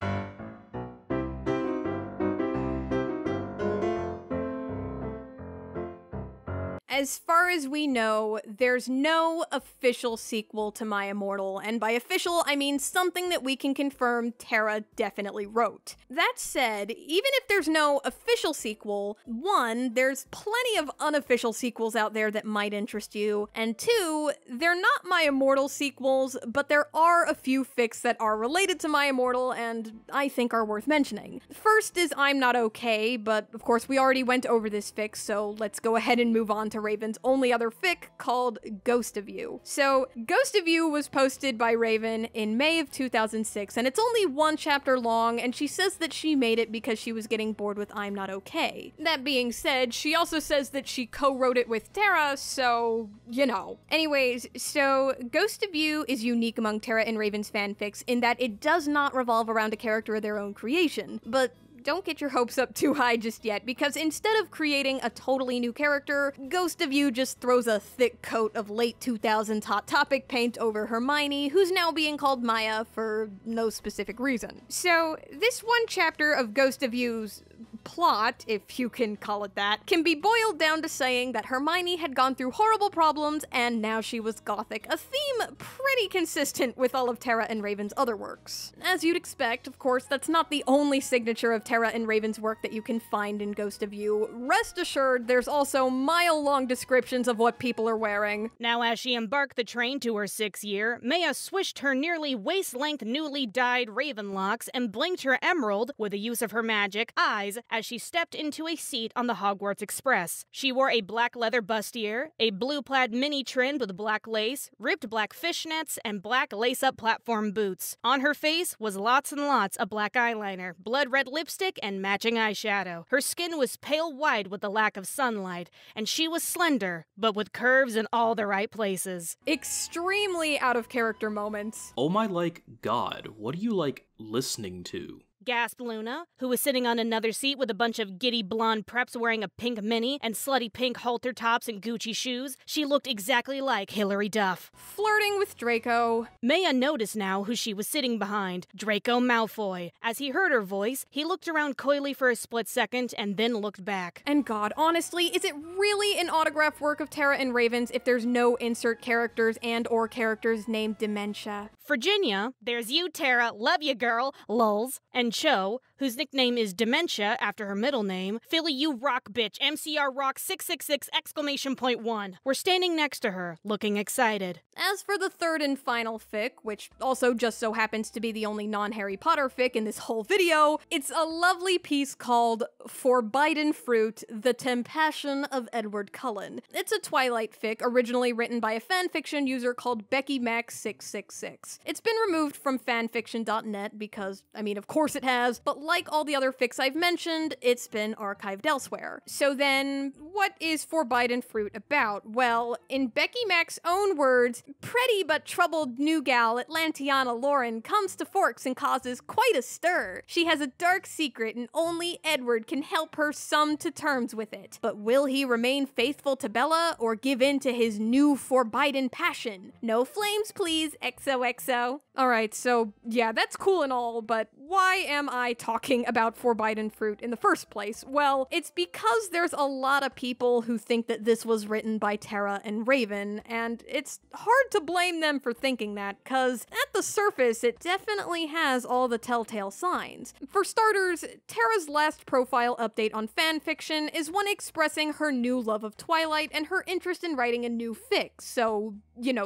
As far as we know, there's no official sequel to My Immortal, and by official, I mean something that we can confirm Tara definitely wrote. That said, even if there's no official sequel, one, there's plenty of unofficial sequels out there that might interest you, and two, they're not My Immortal sequels, but there are a few fics that are related to My Immortal and I think are worth mentioning. First is I'm Not Okay, but of course we already went over this fic, so let's go ahead and move on to Raven's only other fic, called Ghost of You. So, Ghost of You was posted by Raven in May of 2006, and it's only one chapter long, and she says that she made it because she was getting bored with I'm Not Okay. That being said, she also says that she co-wrote it with Tara, so, you know. Anyways, so Ghost of You is unique among Tara and Raven's fanfics in that it does not revolve around a character of their own creation, but don't get your hopes up too high just yet, because instead of creating a totally new character, Ghost of You just throws a thick coat of late 2000s Hot Topic paint over Hermione, who's now being called Maya for no specific reason. So, this one chapter of Ghost of You's plot, if you can call it that, can be boiled down to saying that Hermione had gone through horrible problems and now she was gothic, a theme pretty consistent with all of Tara and Raven's other works. As you'd expect, of course, that's not the only signature of Tara and Raven's work that you can find in Ghost of You. Rest assured, there's also mile-long descriptions of what people are wearing. Now, as she embarked the train to her 6th year, Maya swished her nearly waist-length newly dyed raven locks and blinked her emerald, with the use of her magic, eyes as she stepped into a seat on the Hogwarts Express. She wore a black leather bustier, a blue plaid mini trimmed with black lace, ripped black fishnets, and black lace-up platform boots. On her face was lots and lots of black eyeliner, blood red lipstick, and matching eyeshadow. Her skin was pale white with the lack of sunlight, and she was slender, but with curves in all the right places. Extremely out of character moments. Oh my, God, what are you, listening to? Gasped Luna, who was sitting on another seat with a bunch of giddy blonde preps wearing a pink mini and slutty pink halter tops and Gucci shoes. She looked exactly like Hilary Duff. Flirting with Draco. Maya noticed now who she was sitting behind, Draco Malfoy. As he heard her voice, he looked around coyly for a split second and then looked back. And God, honestly, is it really an autographed work of Tara and Raven's if there's no insert characters and or characters named Dementia? Virginia, there's you, Tara, love you, girl, lulz, and Cho, whose nickname is Dementia after her middle name, Philly you rock bitch, MCR rock 666!1. We're standing next to her, looking excited. As for the third and final fic, which also just so happens to be the only non-Harry Potter fic in this whole video, it's a lovely piece called Forbidden Fruit, The Temptation of Edward Cullen. It's a Twilight fic originally written by a fanfiction user called BeckyMax666. It's been removed from fanfiction.net because, of course it has, but like all the other fics I've mentioned, it's been archived elsewhere. So then, what is Forbidden Fruit about? Well, in Becky Mac's own words, pretty but troubled new gal Atlantiana Lauren comes to Forks and causes quite a stir. She has a dark secret and only Edward can help her come to terms with it. But will he remain faithful to Bella or give in to his new forbidden passion? No flames, please, XOXO. Alright, so yeah, that's cool and all, but why am I talking about Forbidden Fruit in the first place? Well, it's because there's a lot of people who think that this was written by Tara and Raven, and it's hard to blame them for thinking that, cause at the surface, it definitely has all the telltale signs. For starters, Tara's last profile update on fanfiction is one expressing her new love of Twilight and her interest in writing a new fic, so,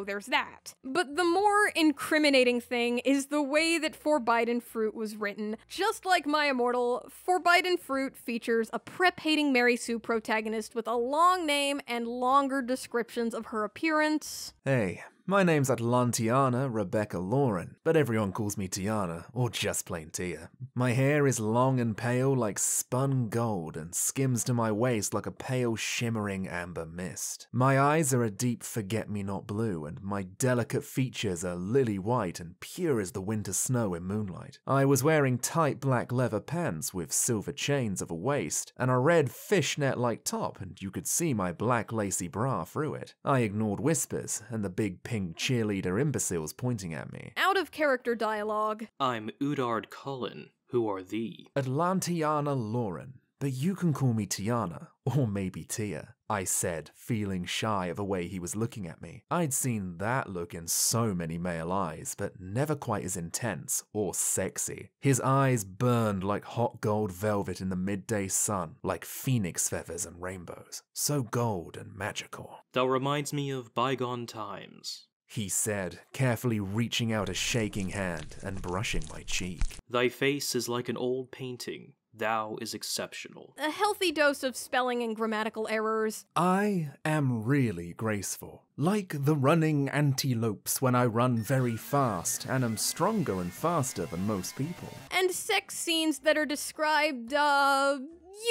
there's that. But the more incriminating thing is the way that Forbidden Fruit was written. Just like My Immortal, Forbidden Fruit features a prep-hating Mary Sue protagonist with a long name and longer descriptions of her appearance. Hey, my name's Atlantiana Rebecca Lauren, but everyone calls me Tiana, or just plain Tia. My hair is long and pale like spun gold and skims to my waist like a pale shimmering amber mist. My eyes are a deep forget-me-not blue, and my delicate features are lily white and pure as the winter snow in moonlight. I was wearing tight black leather pants with silver chains of a waist, and a red fishnet-like top, and you could see my black lacy bra through it. I ignored whispers and the big pink cheerleader imbeciles pointing at me. Out of character dialogue. I'm Udard Cullen. Who are thee? Atlantiana Lauren, but you can call me Tiana, or maybe Tia, I said, feeling shy of the way he was looking at me. I'd seen that look in so many male eyes, but never quite as intense or sexy. His eyes burned like hot gold velvet in the midday sun, like phoenix feathers and rainbows. So gold and magical. Thou reminds me of bygone times, he said, carefully reaching out a shaking hand and brushing my cheek. Thy face is like an old painting. Thou is exceptional. A healthy dose of spelling and grammatical errors. I am really graceful. Like the running antelopes when I run very fast and am stronger and faster than most people. And sex scenes that are described,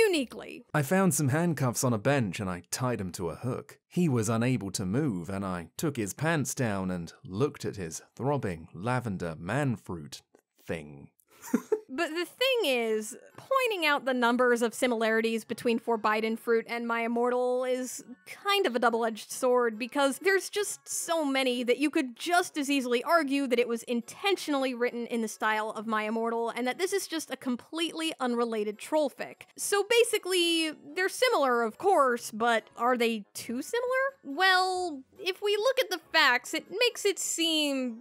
uniquely. I found some handcuffs on a bench and I tied him to a hook. He was unable to move and I took his pants down and looked at his throbbing lavender man-fruit thing. But the thing is, pointing out the numbers of similarities between Forbidden Fruit and My Immortal is kind of a double-edged sword, because there's just so many that you could just as easily argue that it was intentionally written in the style of My Immortal, and that this is just a completely unrelated trollfic. So basically, they're similar, of course, but are they too similar? Well, if we look at the facts, it makes it seem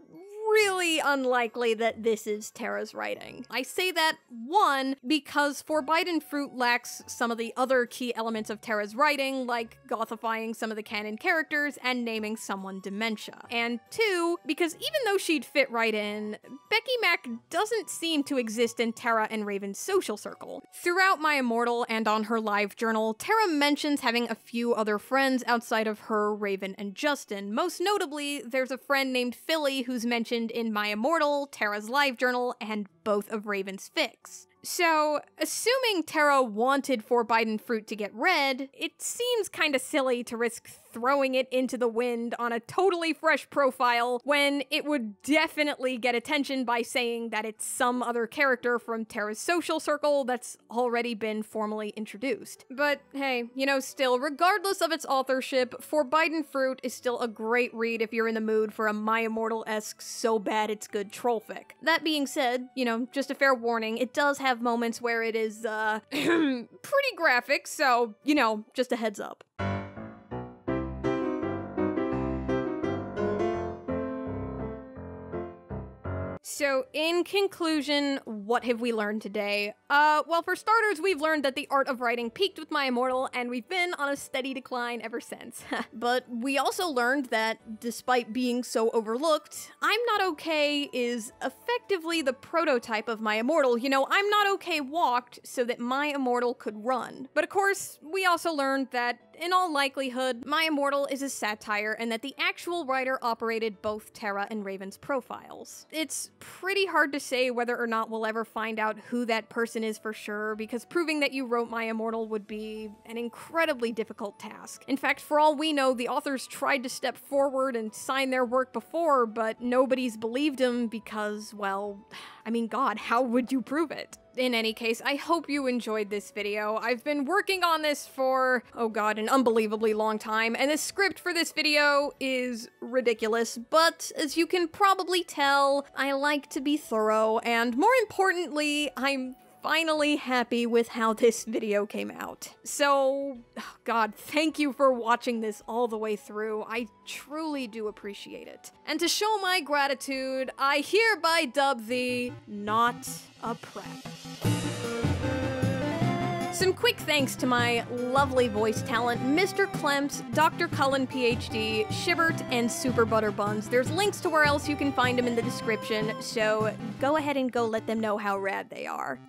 really unlikely that this is Terra's writing. I say that, one, because Forbidden Fruit lacks some of the other key elements of Terra's writing, like gothifying some of the canon characters and naming someone Dementia. And two, because even though she'd fit right in, Becky Mac doesn't seem to exist in Terra and Raven's social circle. Throughout My Immortal and on her live journal, Terra mentions having a few other friends outside of her, Raven, and Justin. Most notably, there's a friend named Philly who's mentioned in My Immortal, Terra's live journal, and both of Raven's fics. So, assuming Terra wanted Forbidden Fruit to get read, it seems kinda silly to risk throwing it into the wind on a totally fresh profile when it would definitely get attention by saying that it's some other character from Terra's social circle that's already been formally introduced. But hey, you know, still, regardless of its authorship, Forbidden Fruit is still a great read if you're in the mood for a My Immortal-esque so bad it's good trollfic. That being said, you know, just a fair warning, it does have moments where it is, pretty graphic, so, you know, just a heads up. So, in conclusion, what have we learned today? Well, for starters, we've learned that the art of writing peaked with My Immortal, and we've been on a steady decline ever since. But we also learned that, despite being so overlooked, I'm Not Okay is effectively the prototype of My Immortal. You know, I'm Not Okay walked so that My Immortal could run. But of course, we also learned that, in all likelihood, My Immortal is a satire, and that the actual writer operated both Terra and Raven's profiles. It's pretty hard to say whether or not we'll ever find out who that person is for sure, because proving that you wrote My Immortal would be an incredibly difficult task. In fact, for all we know, the authors tried to step forward and sign their work before, but nobody's believed them because, well, I mean, God, how would you prove it? In any case, I hope you enjoyed this video. I've been working on this for, oh god, an unbelievably long time, and the script for this video is ridiculous, but as you can probably tell, I like to be thorough, and more importantly, I'm finally happy with how this video came out. So, oh god, thank you for watching this all the way through. I truly do appreciate it. And to show my gratitude, I hereby dub thee Not a Prep. Some quick thanks to my lovely voice talent, Mr. Klempt, Dr. Cullen PhD, Shibert, and Super Butter Buns. There's links to where else you can find them in the description, so go ahead and go let them know how rad they are.